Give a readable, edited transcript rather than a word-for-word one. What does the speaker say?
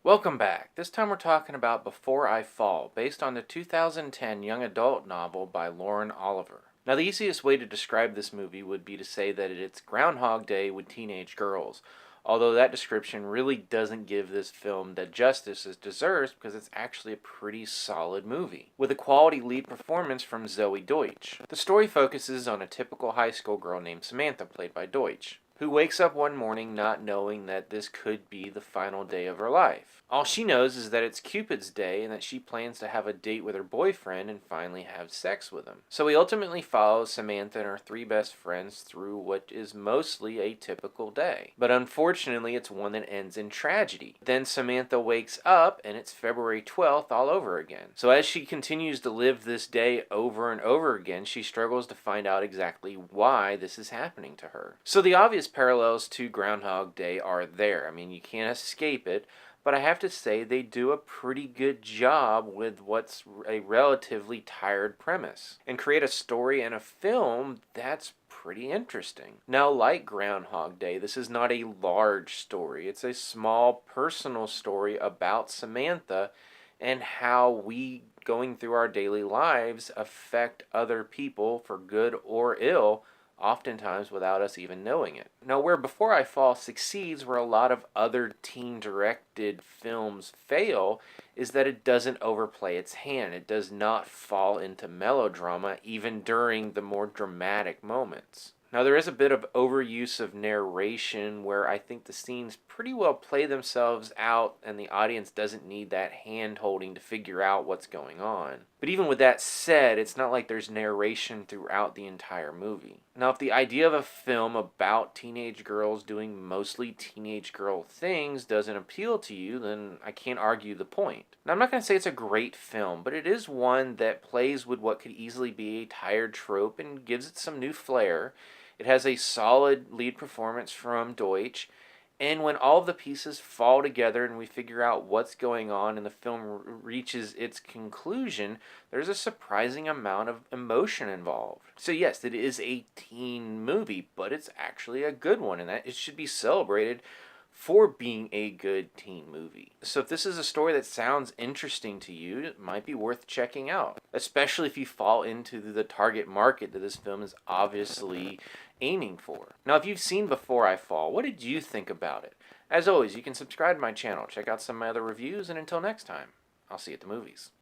Welcome back. This time we're talking about Before I Fall, based on the 2010 young adult novel by Lauren Oliver. Now, the easiest way to describe this movie would be to say that it's Groundhog Day with teenage girls, although that description really doesn't give this film the justice it deserves because it's actually a pretty solid movie, with a quality lead performance from Zoey Deutch. The story focuses on a typical high school girl named Samantha, played by Deutch, who wakes up one morning not knowing that this could be the final day of her life. All she knows is that it's Cupid's day and that she plans to have a date with her boyfriend and finally have sex with him. So he ultimately follows Samantha and her three best friends through what is mostly a typical day. But unfortunately, it's one that ends in tragedy. Then Samantha wakes up and it's February 12th all over again. So as she continues to live this day over and over again, she struggles to find out exactly why this is happening to her. So the obvious parallels to Groundhog Day are there. I mean, you can't escape it, but I have to say they do a pretty good job with what's a relatively tired premise and create a story and a film that's pretty interesting. Now, like Groundhog Day, this is not a large story. It's a small personal story about Samantha and how we going through our daily lives affect other people for good or ill, oftentimes without us even knowing it. Now, where Before I Fall succeeds where a lot of other teen-directed films fail is that it doesn't overplay its hand. It does not fall into melodrama even during the more dramatic moments. Now, there is a bit of overuse of narration where I think the scenes pretty well play themselves out and the audience doesn't need that hand-holding to figure out what's going on. But even with that said, it's not like there's narration throughout the entire movie. Now, if the idea of a film about teenage girls doing mostly teenage girl things doesn't appeal to you, then I can't argue the point. Now, I'm not going to say it's a great film, but it is one that plays with what could easily be a tired trope and gives it some new flair. It has a solid lead performance from Deutsch, and when all of the pieces fall together and we figure out what's going on and the film reaches its conclusion, there's a surprising amount of emotion involved. So yes, it is a teen movie, but it's actually a good one, and that it should be celebrated for being a good teen movie. So if this is a story that sounds interesting to you, it might be worth checking out, especially if you fall into the target market that this film is obviously aiming for. Now, if you've seen Before I Fall, what did you think about it? As always, you can subscribe to my channel, check out some of my other reviews, and until next time, I'll see you at the movies.